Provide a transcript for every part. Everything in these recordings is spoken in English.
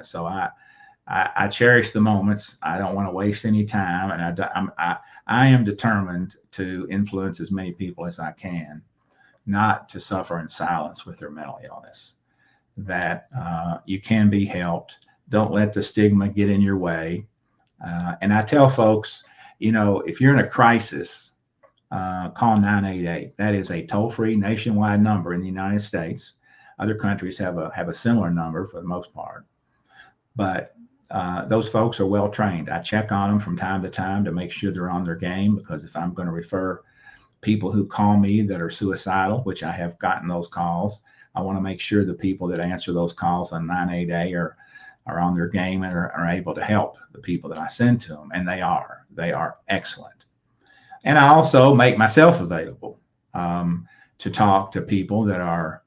So I cherish the moments. I don't want to waste any time, and I am determined to influence as many people as I can, not to suffer in silence with their mental illness. That you can be helped. Don't let the stigma get in your way. And I tell folks, if you're in a crisis, call 988. That is a toll-free nationwide number in the United States. Other countries have a similar number for the most part, but those folks are well trained. I check on them from time to time to make sure they're on their game, because if I'm going to refer people who call me that are suicidal, which I have gotten those calls, I want to make sure the people that answer those calls on 988 are on their game and are able to help the people that I send to them. And they are excellent. And I also make myself available to talk to people that are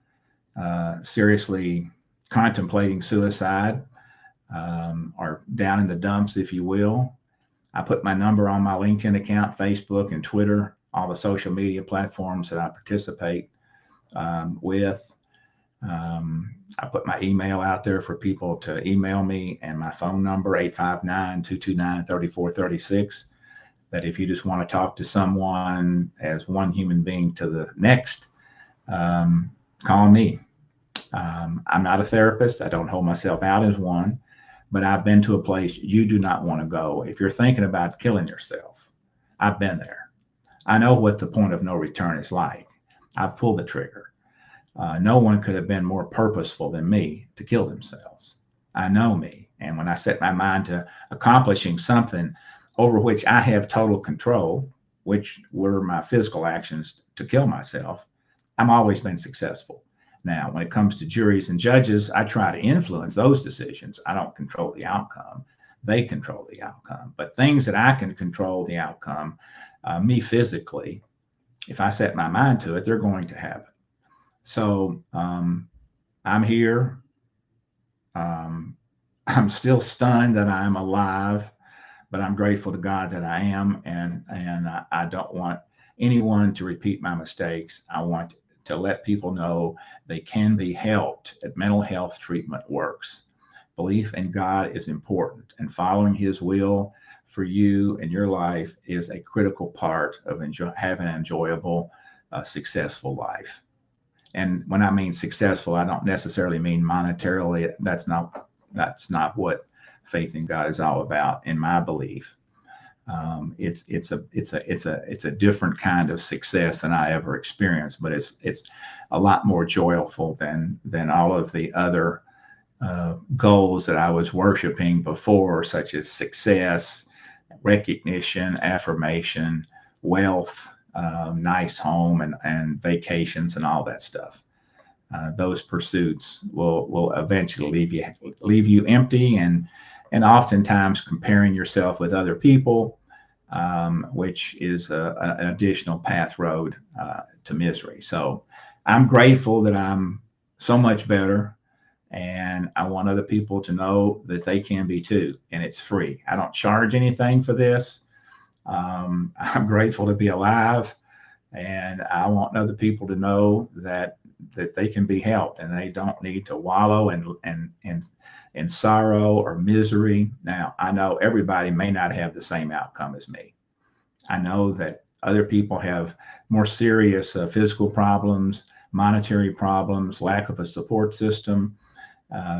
seriously contemplating suicide, or down in the dumps, if you will. I put my number on my LinkedIn account, Facebook, and Twitter, all the social media platforms that I participate with. I put my email out there for people to email me, and my phone number, 859-229-3436. That if you just want to talk to someone as one human being to the next, call me. I'm not a therapist. I don't hold myself out as one, but I've been to a place you do not want to go. If you're thinking about killing yourself, I've been there. I know what the point of no return is like. I've pulled the trigger. No one could have been more purposeful than me to kill themselves. I know me. And when I set my mind to accomplishing something over which I have total control, which were my physical actions to kill myself, I've always been successful. Now, when it comes to juries and judges, I try to influence those decisions. I don't control the outcome. They control the outcome. But things that I can control the outcome, me physically, if I set my mind to it, they're going to happen. So I'm here. I'm still stunned that I'm alive, but I'm grateful to God that I am. And I don't want anyone to repeat my mistakes. I want to let people know they can be helped. That mental health treatment works. Belief in God is important, and following His will for you and your life is a critical part of having an enjoyable, successful life. And when I mean successful, I don't necessarily mean monetarily. That's not what faith in God is all about, in my belief. It's a different kind of success than I ever experienced, but it's a lot more joyful than all of the other goals that I was worshiping before, such as success, recognition, affirmation, wealth, nice home, and vacations, and all that stuff. Those pursuits will eventually leave you empty, and oftentimes comparing yourself with other people, which is an additional path road to misery. So I'm grateful that I'm so much better, and I want other people to know that they can be too, and it's free. I don't charge anything for this. I'm grateful to be alive, and I want other people to know that they can be helped, and they don't need to wallow in sorrow or misery. Now, I know everybody may not have the same outcome as me. I know that other people have more serious physical problems, monetary problems, lack of a support system,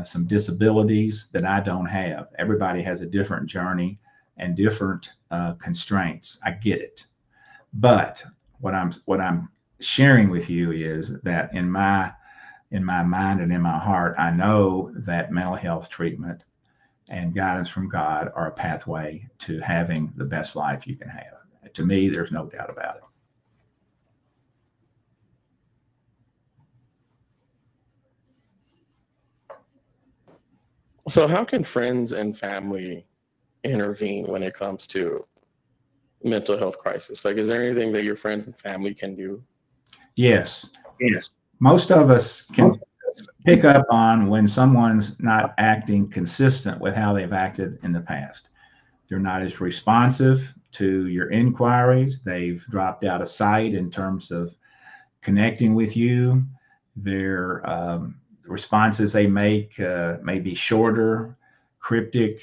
some disabilities that I don't have. Everybody has a different journey and different constraints. I get it. But what I'm sharing with you is that in my mind and in my heart, I know that mental health treatment and guidance from God are a pathway to having the best life you can have. To me, there's no doubt about it. So how can friends and family intervene when it comes to mental health crisis? Like, is there anything that your friends and family can do? Yes. Most of us can pick up on when someone's not acting consistent with how they've acted in the past. They're not as responsive to your inquiries. They've dropped out of sight in terms of connecting with you. Their responses they make may be shorter, cryptic.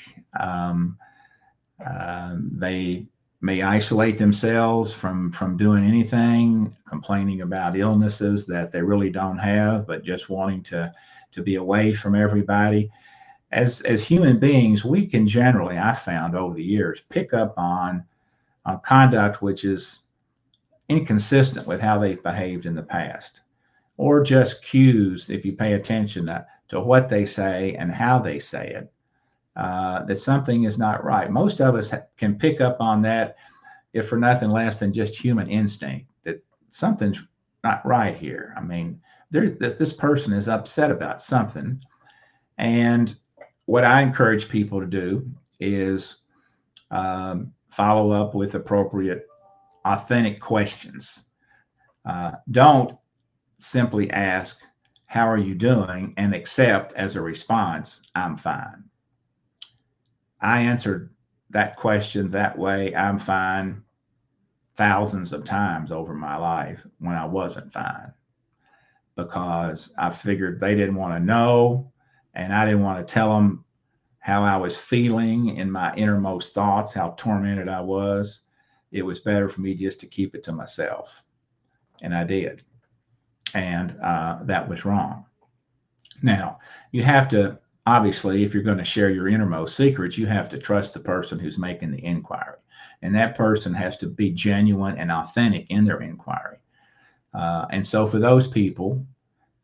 They may isolate themselves from doing anything, complaining about illnesses that they really don't have, but just wanting to be away from everybody. As human beings, we can generally, I found over the years, pick up on conduct which is inconsistent with how they've behaved in the past, or just cues, if you pay attention to what they say and how they say it, that something is not right. Most of us can pick up on that, if for nothing less than just human instinct, that something's not right here. I mean, this person is upset about something. And what I encourage people to do is follow up with appropriate, authentic questions. Don't simply ask, "How are you doing?" and accept as a response, "I'm fine." I answered that question that way, "I'm fine," thousands of times over my life when I wasn't fine, because I figured they didn't want to know, and I didn't want to tell them how I was feeling in my innermost thoughts, how tormented I was. It was better for me just to keep it to myself. And I did. And that was wrong. Now, you have to, obviously, if you're going to share your innermost secrets, you have to trust the person who's making the inquiry. And that person has to be genuine and authentic in their inquiry. And so for those people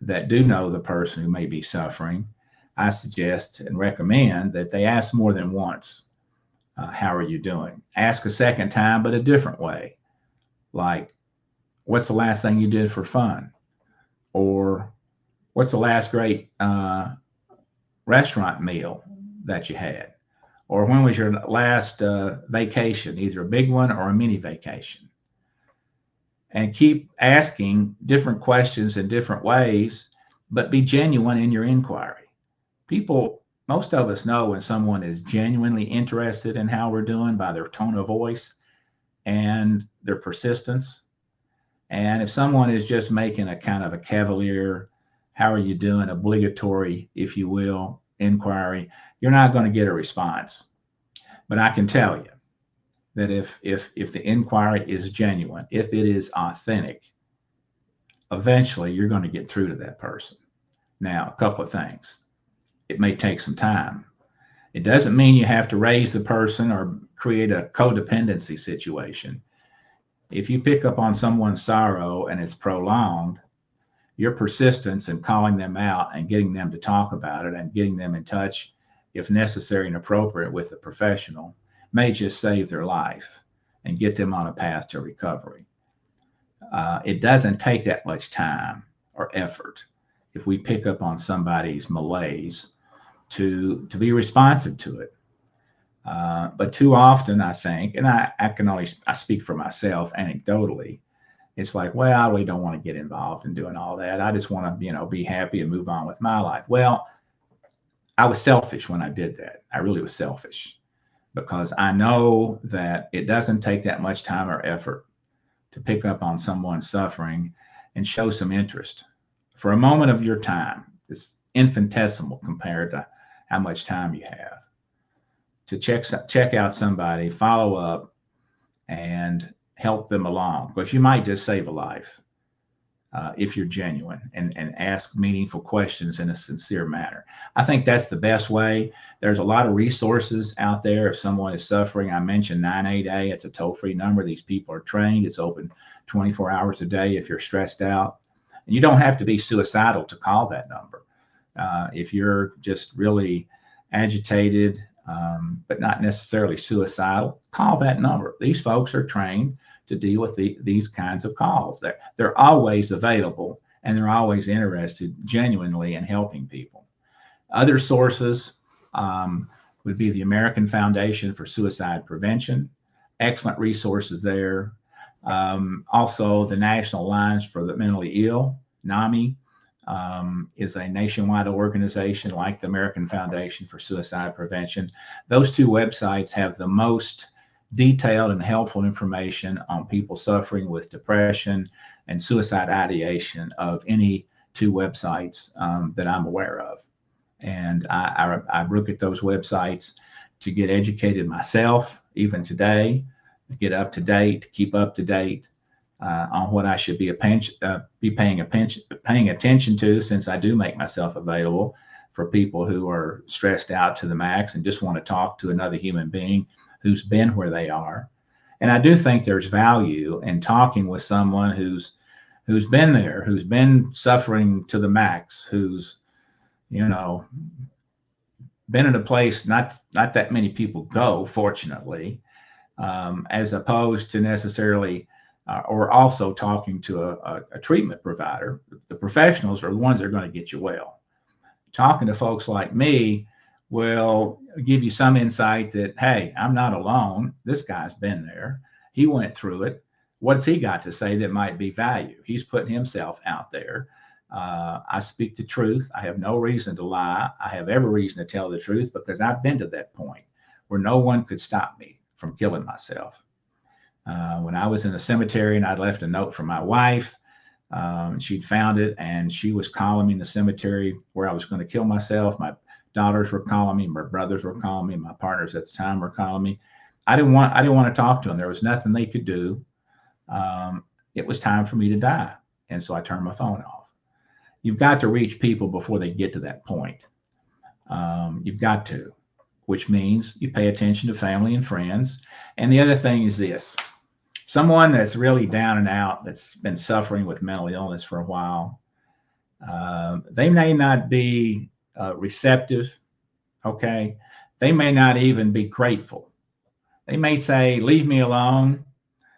that do know the person who may be suffering, I suggest and recommend that they ask more than once, "How are you doing?" Ask a second time, but a different way. Like, "What's the last thing you did for fun?" Or, "What's the last great restaurant meal that you had?" Or, "When was your last vacation, either a big one or a mini vacation?" And keep asking different questions in different ways, but be genuine in your inquiry. Most of us know when someone is genuinely interested in how we're doing by their tone of voice and their persistence. And if someone is just making a kind of a cavalier, "How are you doing?" obligatory, if you will, inquiry, you're not going to get a response. But I can tell you that if the inquiry is genuine, if it is authentic, eventually you're going to get through to that person. Now, a couple of things. It may take some time. It doesn't mean you have to raise the person or create a codependency situation. If you pick up on someone's sorrow and it's prolonged, your persistence in calling them out and getting them to talk about it and getting them in touch, if necessary and appropriate, with a professional may just save their life and get them on a path to recovery. It doesn't take that much time or effort if we pick up on somebody's malaise to be responsive to it. But too often, I think, and I speak for myself anecdotally, it's like, "Well, I really don't want to get involved in doing all that. I just want to, be happy and move on with my life." Well, I was selfish when I did that. I really was selfish, because I know that it doesn't take that much time or effort to pick up on someone's suffering and show some interest for a moment of your time. It's infinitesimal compared to how much time you have to check out somebody, follow up, and help them along, because you might just save a life if you're genuine and ask meaningful questions in a sincere manner. I think that's the best way. There's a lot of resources out there if someone is suffering. I mentioned 988. It's a toll-free number. These people are trained. It's open 24 hours a day if you're stressed out. And you don't have to be suicidal to call that number. If you're just really agitated, but not necessarily suicidal, call that number. These folks are trained to deal with these kinds of calls. They're always available, and they're always interested genuinely in helping people. Other sources would be the American Foundation for Suicide Prevention. Excellent resources there. Also, the National Alliance for the Mentally Ill, NAMI, is a nationwide organization like the American Foundation for Suicide Prevention. Those two websites have the most detailed and helpful information on people suffering with depression and suicide ideation of any two websites that I'm aware of. And I look at those websites to get educated myself, even today, to get up to date, to keep up to date on what I should be paying attention to, since I do make myself available for people who are stressed out to the max and just want to talk to another human being who's been where they are. And I do think there's value in talking with someone who's been there, who's been suffering to the max, who's, you know, been in a place not that many people go, fortunately, as opposed to necessarily, or also talking to a treatment provider. The professionals are the ones that are going to get you well. Talking to folks like me will give you some insight that, hey, I'm not alone. This guy's been there. He went through it. What's he got to say that might be value? He's putting himself out there. I speak the truth. I have no reason to lie. I have every reason to tell the truth because I've been to that point where no one could stop me from killing myself. When I was in the cemetery and I'd left a note for my wife, she'd found it and she was calling me in the cemetery where I was going to kill myself. My daughters were calling me, my brothers were calling me, my partners at the time were calling me. I didn't want to talk to them. There was nothing they could do. It was time for me to die. And so I turned my phone off. You've got to reach people before they get to that point. You've got to, which means you pay attention to family and friends. And the other thing is this: someone that's really down and out, that's been suffering with mental illness for a while, they may not be receptive, okay? They may not even be grateful. They may say, leave me alone,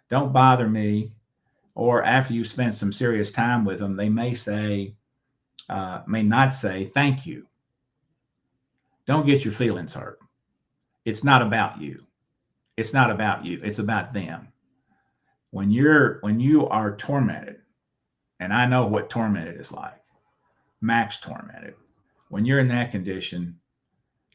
don't bother me. Or after you spent some serious time with them, they may not say, thank you. Don't get your feelings hurt. It's not about you. It's not about you. It's about them. When you are tormented, and I know what tormented is like, max tormented, when you're in that condition,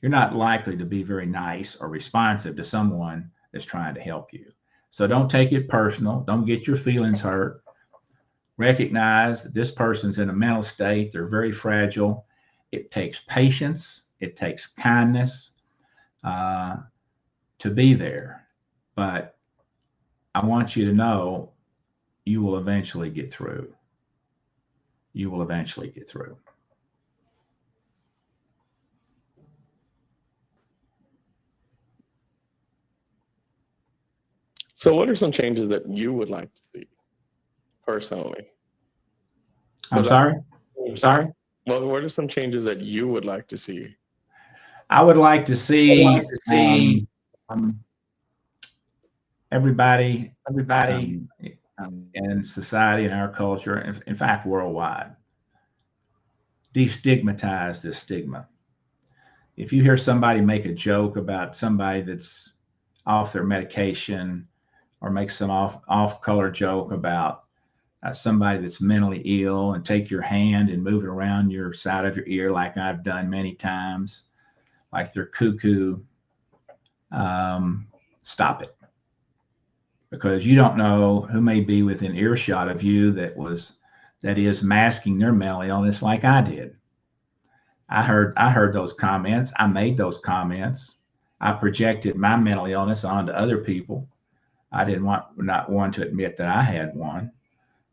you're not likely to be very nice or responsive to someone that's trying to help you. So don't take it personal. Don't get your feelings hurt. Recognize that this person's in a mental state. They're very fragile. It takes patience. It takes kindness to be there. But I want you to know you will eventually get through. You will eventually get through. So what are some changes that you would like to see personally? I'm sorry? I'm sorry? Well, what are some changes that you would like to see? I would like to see everybody in society, in our culture, in fact, worldwide, destigmatize this stigma. If you hear somebody make a joke about somebody that's off their medication, or make some off-color joke about somebody that's mentally ill, and take your hand and move it around your side of your ear like I've done many times, like they're cuckoo, stop it. Because you don't know who may be within earshot of you that is masking their mental illness like I did. I heard those comments. I made those comments. I projected my mental illness onto other people. I not want to admit that I had one.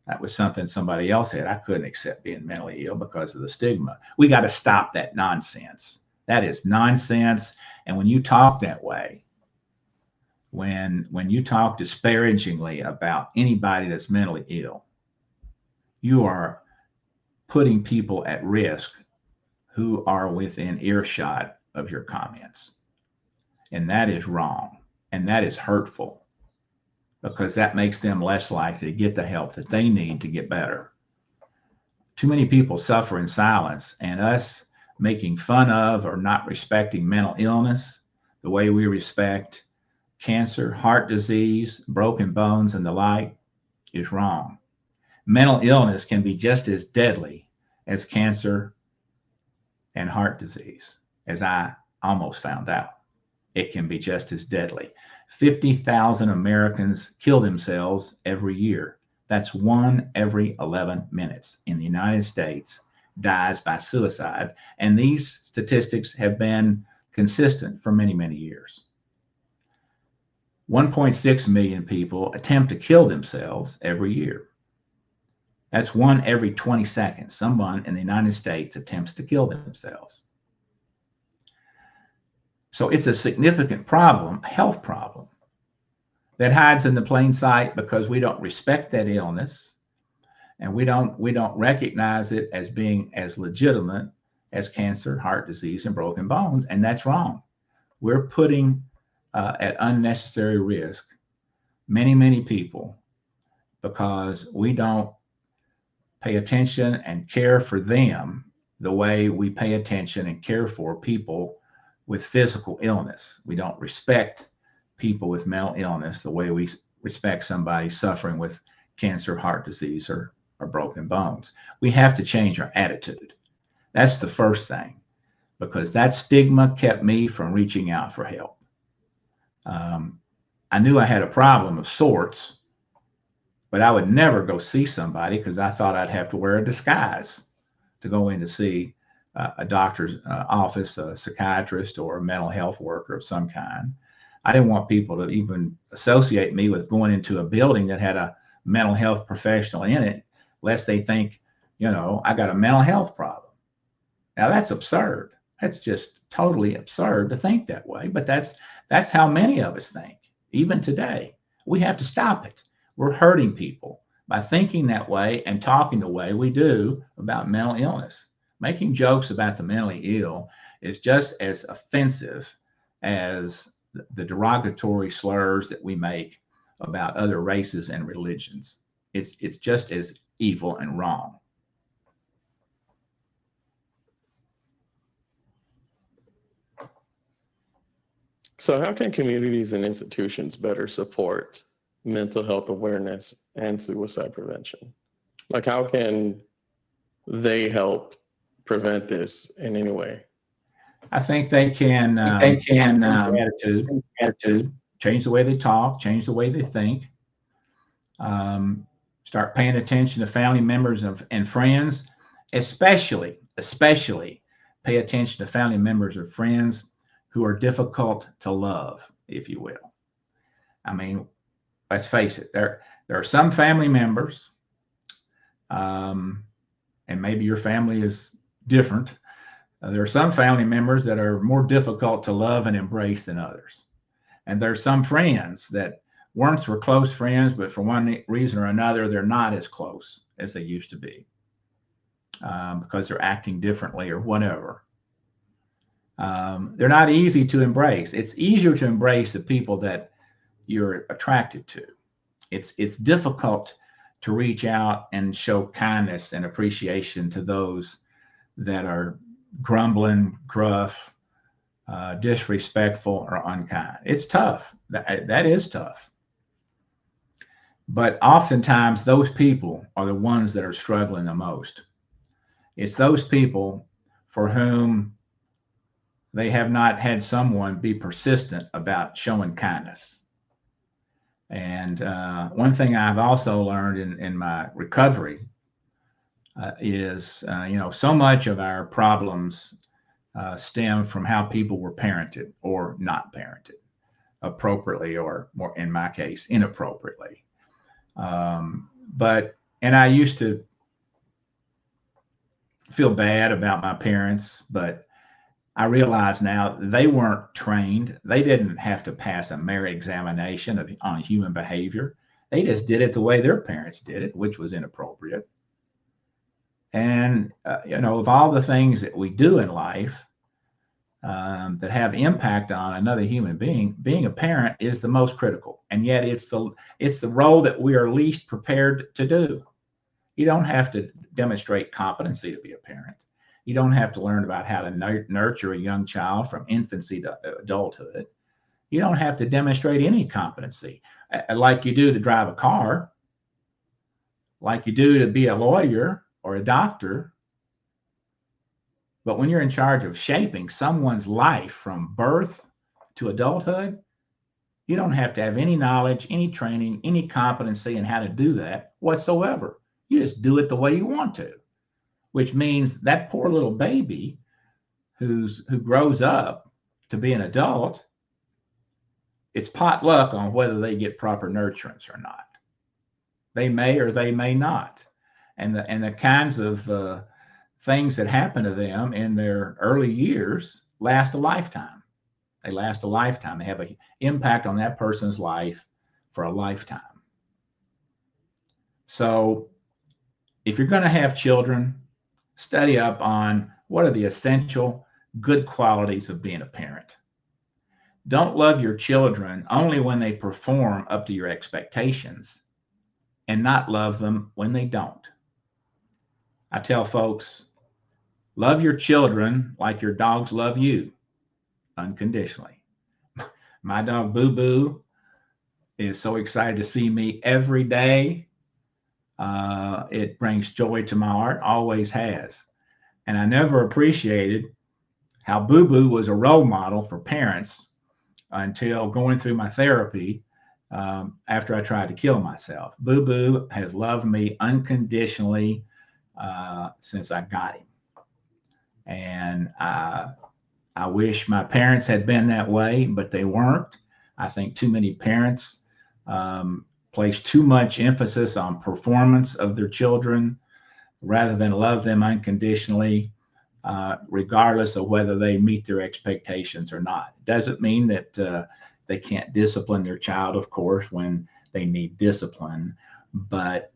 That was something somebody else had. I couldn't accept being mentally ill because of the stigma. We got to stop that nonsense. That is nonsense. And when you talk that way, when you talk disparagingly about anybody that's mentally ill, you are putting people at risk who are within earshot of your comments. And that is wrong. And that is hurtful, because that makes them less likely to get the help that they need to get better. Too many people suffer in silence, and us making fun of or not respecting mental illness the way we respect cancer, heart disease, broken bones, and the like is wrong. Mental illness can be just as deadly as cancer and heart disease, as I almost found out. It can be just as deadly. 50,000 Americans kill themselves every year. That's 1 every 11 minutes. In the United States, dies by suicide. And these statistics have been consistent for many, many years. 1.6 million people attempt to kill themselves every year. That's 1 every 20 seconds. Someone in the United States attempts to kill themselves. So it's a significant problem, a health problem, that hides in the plain sight because we don't respect that illness, and we don't recognize it as being as legitimate as cancer, heart disease, and broken bones. And that's wrong. We're putting at unnecessary risk many, many people because we don't pay attention and care for them the way we pay attention and care for people with physical illness. We don't respect people with mental illness the way we respect somebody suffering with cancer, heart disease, or broken bones. We have to change our attitude. That's the first thing, because that stigma kept me from reaching out for help. I knew I had a problem of sorts, but I would never go see somebody because I thought I'd have to wear a disguise to go in to see a doctor's office, a psychiatrist, or a mental health worker of some kind. I didn't want people to even associate me with going into a building that had a mental health professional in it, lest they think, I got a mental health problem. Now that's absurd. That's just totally absurd to think that way. But that's how many of us think, even today. We have to stop it. We're hurting people by thinking that way and talking the way we do about mental illness. Making jokes about the mentally ill is just as offensive as the derogatory slurs that we make about other races and religions. It's just as evil and wrong. So how can communities and institutions better support mental health awareness and suicide prevention? Like, how can they help prevent this in any way? I think they can attitude, change the way they talk, change the way they think, start paying attention to family members and friends, especially pay attention to family members or friends who are difficult to love, if you will. I mean, let's face it, there are some family members, and maybe your family is different. There are some family members that are more difficult to love and embrace than others. And there's some friends that once were close friends, but for one reason or another, they're not as close as they used to be because they're acting differently or whatever. They're not easy to embrace. It's easier to embrace the people that you're attracted to. It's difficult to reach out and show kindness and appreciation to those that are grumbling, gruff, disrespectful, or unkind. It's tough. That is tough. But oftentimes those people are the ones that are struggling the most. It's those people for whom they have not had someone be persistent about showing kindness. And one thing I've also learned in my recovery is, so much of our problems stem from how people were parented or not parented appropriately, or more in my case, inappropriately. And I used to feel bad about my parents, but I realize now they weren't trained. They didn't have to pass a merit examination on human behavior. They just did it the way their parents did it, which was inappropriate. And, of all the things that we do in life that have impact on another human being a parent is the most critical. And yet it's the role that we are least prepared to do. You don't have to demonstrate competency to be a parent. You don't have to learn about how to nurture a young child from infancy to adulthood. You don't have to demonstrate any competency like you do to drive a car, like you do to be a lawyer or a doctor. But when you're in charge of shaping someone's life from birth to adulthood, you don't have to have any knowledge, any training, any competency in how to do that whatsoever. You just do it the way you want to. which means that poor little baby who grows up to be an adult, it's potluck on whether they get proper nurturance or not. They may or they may not. And the kinds of things that happen to them in their early years last a lifetime. They last a lifetime. They have an impact on that person's life for a lifetime. So if you're going to have children, study up on what are the essential good qualities of being a parent. Don't love your children only when they perform up to your expectations, and not love them when they don't. I tell folks, love your children like your dogs love you, unconditionally. My dog Boo Boo is so excited to see me every day. It brings joy to my heart, always has. And I never appreciated how Boo Boo was a role model for parents until going through my therapy after I tried to kill myself. Boo Boo has loved me unconditionally since I got him. And I wish my parents had been that way, but they weren't. I think too many parents place too much emphasis on performance of their children rather than love them unconditionally, regardless of whether they meet their expectations or not. It doesn't mean that they can't discipline their child, of course, when they need discipline. But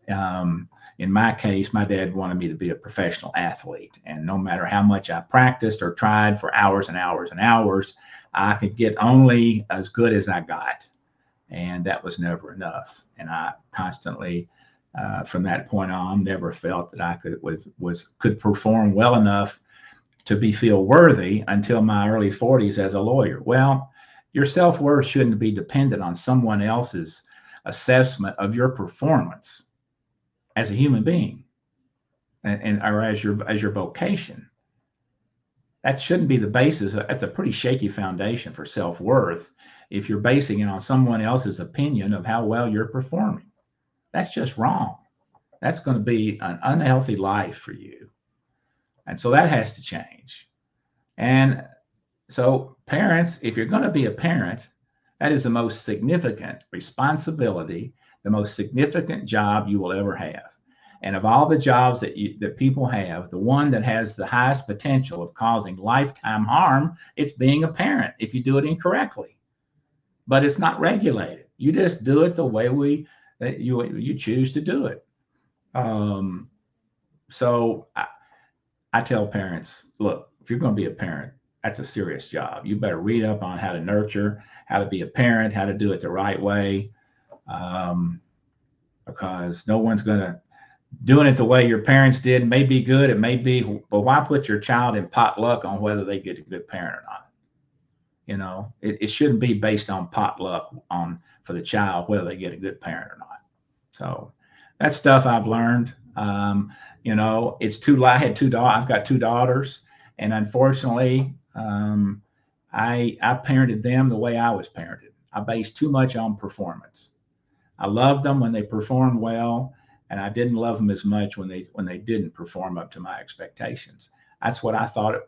in my case, my dad wanted me to be a professional athlete. And no matter how much I practiced or tried for hours and hours and hours, I could get only as good as I got. And that was never enough. And I constantly, from that point on, never felt that I could perform well enough to feel worthy until my early 40s as a lawyer. Well, your self-worth shouldn't be dependent on someone else's assessment of your performance as a human being or as your vocation. That shouldn't be the basis. That's a pretty shaky foundation for self-worth if you're basing it on someone else's opinion of how well you're performing. That's just wrong. That's going to be an unhealthy life for you. And so that has to change. And so parents, if you're going to be a parent, that is the most significant responsibility, the most significant job you will ever have. And of all the jobs that people have, the one that has the highest potential of causing lifetime harm, it's being a parent if you do it incorrectly. But it's not regulated. You just do it the way you choose to do it. So I tell parents, look, if you're going to be a parent, that's a serious job. You better read up on how to nurture, how to be a parent, how to do it the right way, because no one's going to doing it the way your parents did may be good. It may be, but why put your child in potluck on whether they get a good parent or not? You know, it shouldn't be based on potluck for the child, whether they get a good parent or not. So that's stuff I've learned. You know, I've got two daughters, and unfortunately, I parented them the way I was parented. I based too much on performance. I loved them when they performed well, and I didn't love them as much when they didn't perform up to my expectations. That's what I thought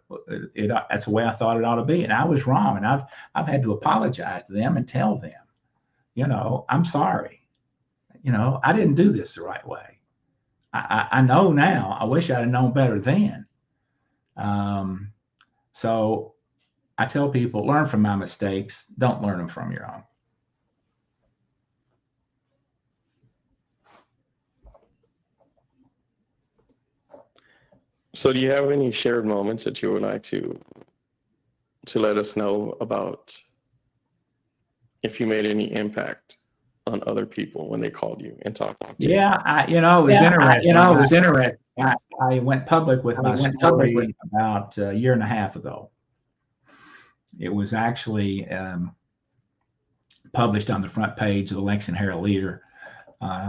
that's the way I thought it ought to be, and I was wrong. And I've had to apologize to them and tell them, you know, I'm sorry. You know, I didn't do this the right way. I know now. I wish I'd have known better then. So I tell people, learn from my mistakes. Don't learn them from your own. So do you have any shared moments that you would like to let us know about, if you made any impact on other people when they called you and talked to you? Yeah, it was interesting. I went public with my story about a year and a half ago. It was actually published on the front page of the Lexington Herald-Leader,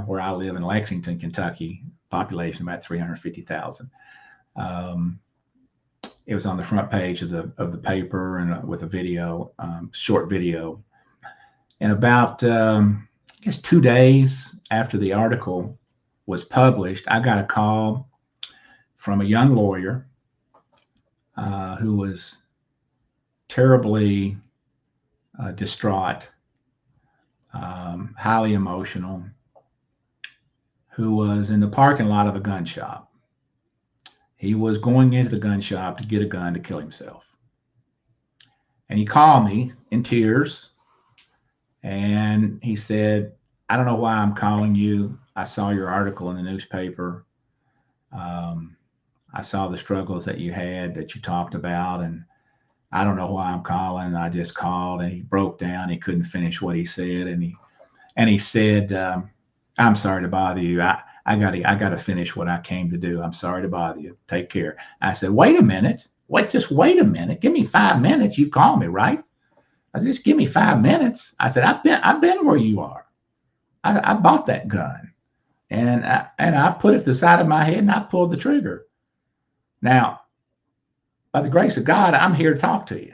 where I live in Lexington, Kentucky, population about 350,000. It was on the front page of the paper and with a video, short video. And about I guess 2 days after the article was published, I got a call from a young lawyer who was terribly distraught, highly emotional, who was in the parking lot of a gun shop. He was going into the gun shop to get a gun to kill himself. And he called me in tears, and he said, I don't know why I'm calling you. I saw your article in the newspaper. I saw the struggles that you had, that you talked about, and I don't know why I'm calling. I just called. And he broke down. He couldn't finish what he said. And he said, I'm sorry to bother you. I got to finish what I came to do. I'm sorry to bother you. Take care. I said, wait a minute. Just wait a minute. Give me 5 minutes. You call me, right? I said, just give me 5 minutes. I said, I've been where you are. I bought that gun, and I put it to the side of my head, and I pulled the trigger. Now, by the grace of God, I'm here to talk to you.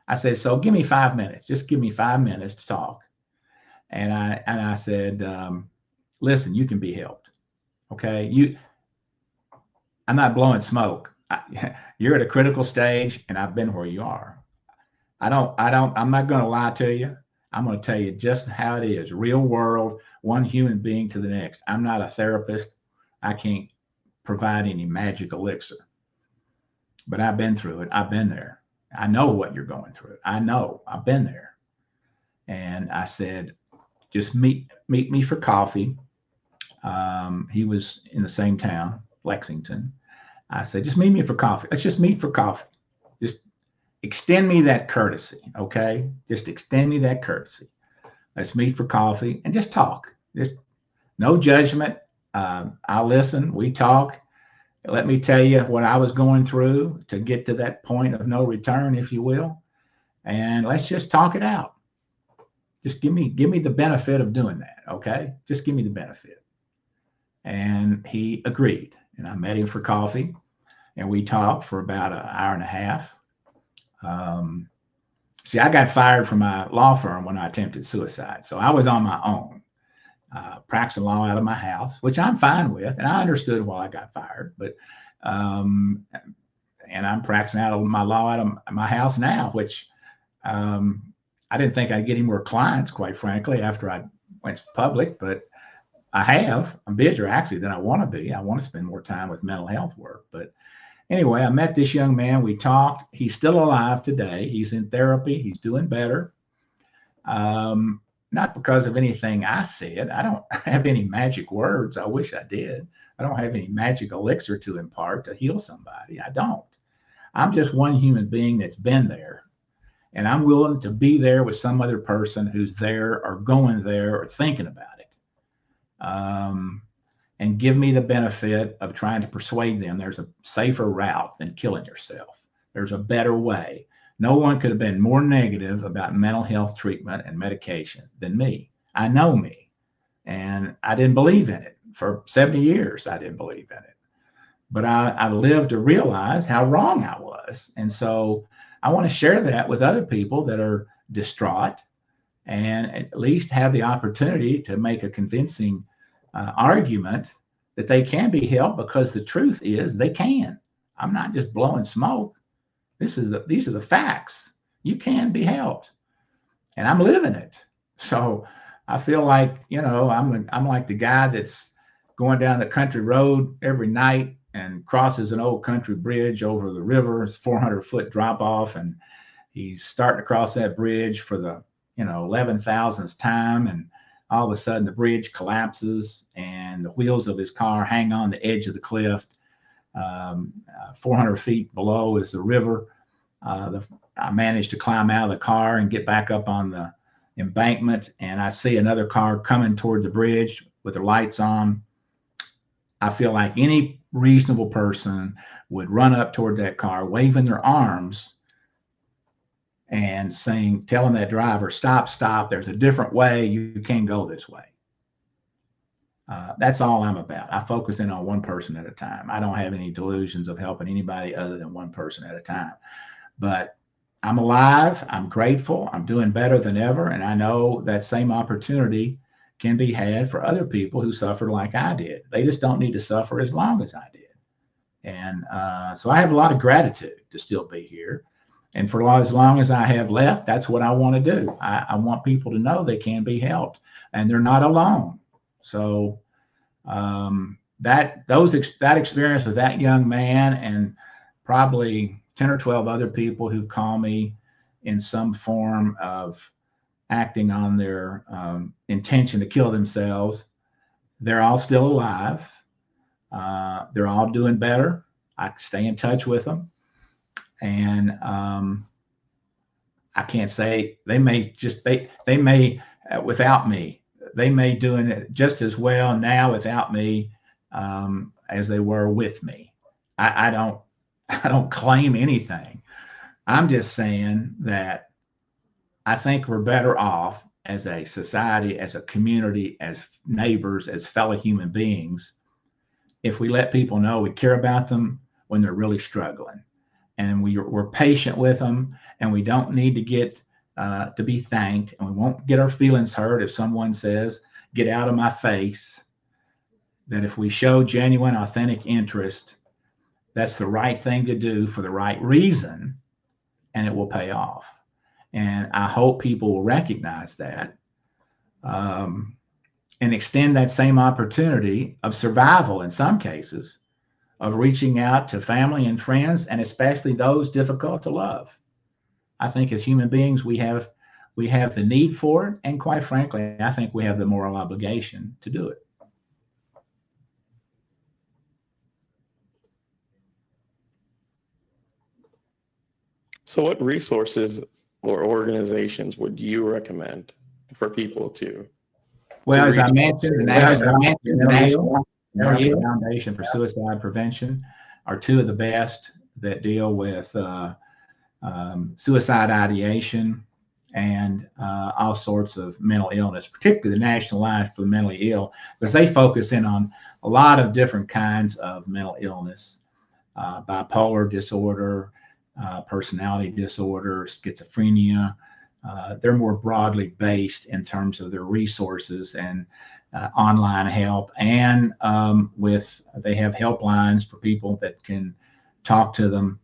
I said, so give me 5 minutes. Just give me 5 minutes to talk. And I said, listen, you can be helped. Okay. I'm not blowing smoke. You're at a critical stage, and I've been where you are. I'm not going to lie to you. I'm going to tell you just how it is. Real world, one human being to the next. I'm not a therapist. I can't provide any magic elixir, but I've been through it. I've been there. I know what you're going through. I know. I've been there. And I said, just meet me for coffee. He was in the same town, Lexington. I said, just meet me for coffee. Let's just meet for coffee. Just extend me that courtesy, okay? Just extend me that courtesy. Let's meet for coffee and just talk. Just no judgment. I'll listen. We talk. Let me tell you what I was going through to get to that point of no return, if you will. And let's just talk it out. Just give me the benefit of doing that, okay? Just give me the benefit. And he agreed. And I met him for coffee, and we talked for about an hour and a half. See, I got fired from my law firm when I attempted suicide. So I was on my own, practicing law out of my house, which I'm fine with. And I understood why I got fired. But and I'm practicing out of my law out of my house now, which I didn't think I'd get any more clients, quite frankly, after I went public. But I have. I'm busier, actually, than I want to be. I want to spend more time with mental health work. But anyway, I met this young man. We talked. He's still alive today. He's in therapy. He's doing better. Not because of anything I said. I don't have any magic words. I wish I did. I don't have any magic elixir to impart to heal somebody. I don't. I'm just one human being that's been there. And I'm willing to be there with some other person who's there or going there or thinking about it. And give me the benefit of trying to persuade them there's a safer route than killing yourself. There's a better way. No one could have been more negative about mental health treatment and medication than me. I know me, and I didn't believe in it. For 70 years, I didn't believe in it. But I lived to realize how wrong I was. And so I want to share that with other people that are distraught, and at least have the opportunity to make a convincing argument that they can be helped, because the truth is they can. I'm not just blowing smoke. These are the facts. You can be helped, and I'm living it. So I feel like, I'm like the guy that's going down the country road every night and crosses an old country bridge over the river. It's 400-foot drop off, and he's starting to cross that bridge for the 11,000th time, and all of a sudden the bridge collapses and the wheels of his car hang on the edge of the cliff. 400 feet below is the river. I managed to climb out of the car and get back up on the embankment, and I see another car coming toward the bridge with the lights on. I feel like any reasonable person would run up toward that car, waving their arms and telling that driver, stop, there's a different way, you can't go this way. That's all I'm about. I focus in on one person at a time. I don't have any delusions of helping anybody other than one person at a time. But I'm alive, I'm grateful, I'm doing better than ever, and I know that same opportunity can be had for other people who suffered like I did. They just don't need to suffer as long as I did. And so I have a lot of gratitude to still be here. And for as long as I have left, that's what I want to do. I want people to know they can be helped and they're not alone. So that experience with that young man and probably 10 or 12 other people who call me in some form of acting on their intention to kill themselves, they're all still alive. They're all doing better. I stay in touch with them. And I can't say they may without me, they may doing it just as well now without me as they were with me. I don't claim anything. I'm just saying that I think we're better off as a society, as a community, as neighbors, as fellow human beings, if we let people know we care about them when they're really struggling, and we're patient with them, and we don't need to get to be thanked, and we won't get our feelings hurt if someone says, "Get out of my face." That if we show genuine, authentic interest, that's the right thing to do for the right reason, and it will pay off. And I hope people will recognize that and extend that same opportunity of survival in some cases, of reaching out to family and friends, and especially those difficult to love. I think as human beings, we have the need for it. And quite frankly, I think we have the moral obligation to do it. So what resources or organizations would you recommend for people to? Well, as I mentioned, the National Foundation for Suicide Prevention are two of the best that deal with suicide ideation and all sorts of mental illness, particularly the National Alliance for the Mentally Ill, because they focus in on a lot of different kinds of mental illness, bipolar disorder, personality disorder, schizophrenia. They're more broadly based in terms of their resources and online help, and they have helplines for people that can talk to them.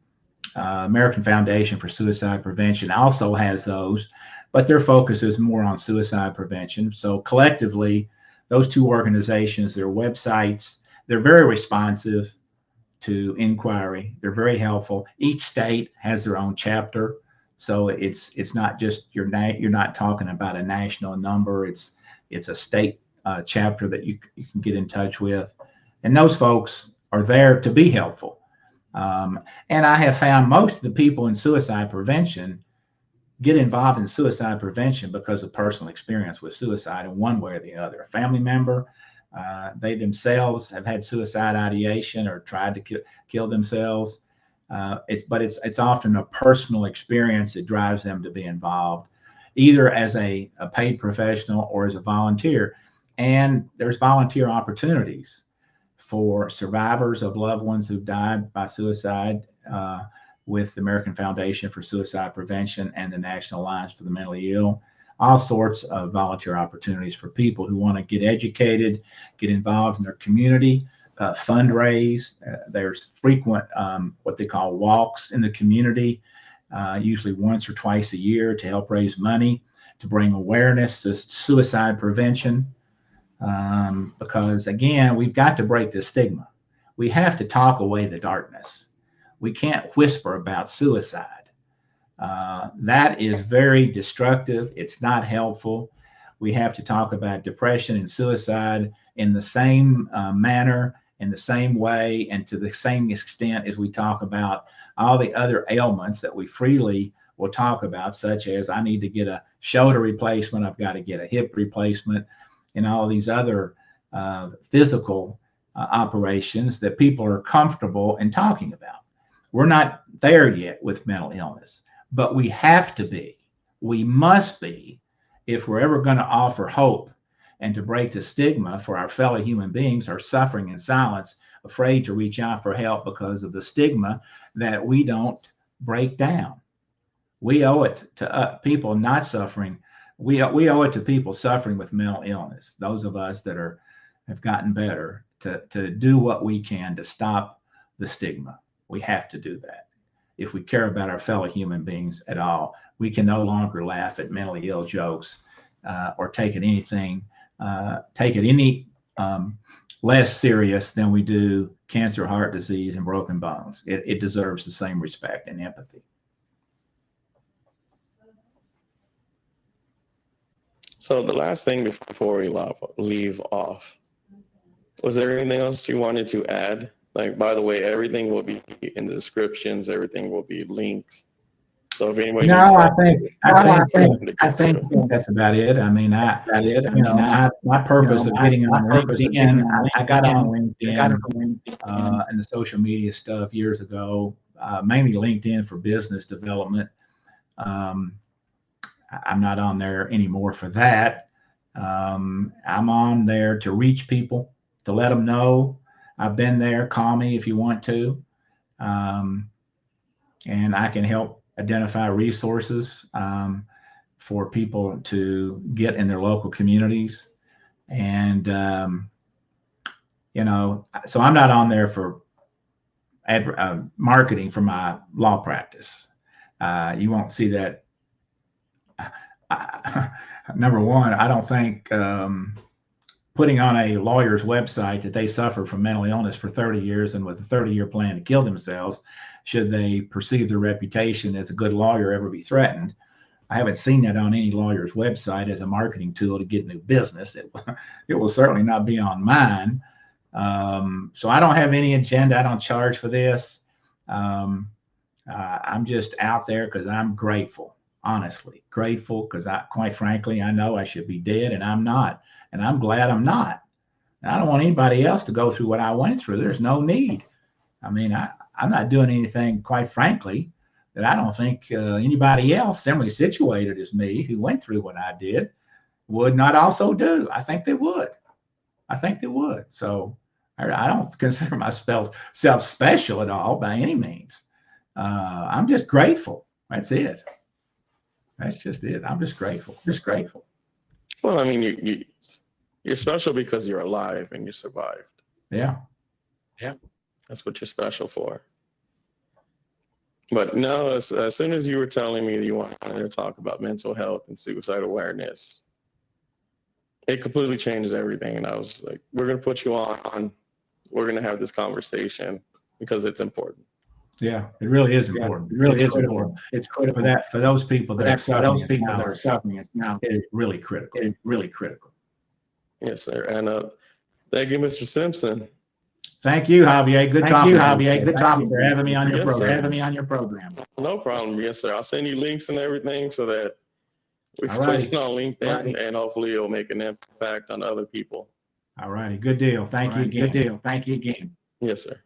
American Foundation for Suicide Prevention also has those, but their focus is more on suicide prevention. So collectively, those two organizations, their websites, they're very responsive to inquiry. They're very helpful. Each state has their own chapter. So it's not just you're not talking about a national number. It's a state chapter that you can get in touch with, and those folks are there to be helpful. And I have found most of the people in suicide prevention get involved in suicide prevention because of personal experience with suicide in one way or the other. A family member, they themselves have had suicide ideation or tried to kill themselves. It's often a personal experience that drives them to be involved, either as a paid professional or as a volunteer. And there's volunteer opportunities for survivors of loved ones who've died by suicide with the American Foundation for Suicide Prevention and the National Alliance for the Mentally Ill. All sorts of volunteer opportunities for people who want to get educated, get involved in their community, fundraise. There's frequent what they call walks in the community, usually once or twice a year, to help raise money, to bring awareness to suicide prevention. Because again, we've got to break the stigma. We have to talk away the darkness. We can't whisper about suicide. That is very destructive. It's not helpful. We have to talk about depression and suicide in the same manner, in the same way, and to the same extent as we talk about all the other ailments that we freely will talk about, such as I need to get a shoulder replacement, I've got to get a hip replacement, and all these other physical operations that people are comfortable in talking about. We're not there yet with mental illness, but we have to be. We must be, if we're ever going to offer hope and to break the stigma for our fellow human beings who are suffering in silence, afraid to reach out for help because of the stigma that we don't break down. We owe it to people not suffering. We owe it to people suffering with mental illness, those of us that have gotten better, to do what we can to stop the stigma. We have to do that. If we care about our fellow human beings at all, we can no longer laugh at mentally ill jokes or take it any less serious than we do cancer, heart disease, and broken bones. It deserves the same respect and empathy. So the last thing before we leave off, was there anything else you wanted to add? Like, by the way, everything will be in the descriptions. Everything will be links. So if anybody needs help, I think that's about it. I mean, my purpose of getting on LinkedIn, I got on LinkedIn and the social media stuff years ago, mainly LinkedIn for business development. I'm not on there anymore for that. I'm on there to reach people, to let them know I've been there. Call me if you want to. And I can help identify resources for people to get in their local communities. And, so I'm not on there for marketing for my law practice. You won't see that. Number one, I don't think putting on a lawyer's website that they suffered from mental illness for 30 years and with a 30-year plan to kill themselves, should they perceive their reputation as a good lawyer, ever be threatened. I haven't seen that on any lawyer's website as a marketing tool to get new business. It will certainly not be on mine. So I don't have any agenda. I don't charge for this. I'm just out there because I'm grateful, honestly grateful, because quite frankly, I know I should be dead and I'm not. And I'm glad I'm not. I don't want anybody else to go through what I went through. There's no need. I mean, I'm not doing anything, quite frankly, that I don't think anybody else similarly situated as me who went through what I did would not also do. I think they would. So I don't consider myself special at all by any means. I'm just grateful. That's it. That's just it. I'm just grateful. Well, I mean, you're special because you're alive and you survived. Yeah. That's what you're special for. But no, as soon as you were telling me that you wanted to talk about mental health and suicide awareness, it completely changed everything. And I was like, we're going to put you on. We're going to have this conversation because it's important. Yeah, it really is important. It's critical for those people that are suffering. It's now. It is really critical. Yes, sir. And thank you, Mr. Simpson. Thank you, Javier. Good talking for having me on your program. No problem. Yes, sir. I'll send you links and everything so that we can post it on LinkedIn and hopefully it'll make an impact on other people. All righty. Good deal. Thank you again. Yes, sir.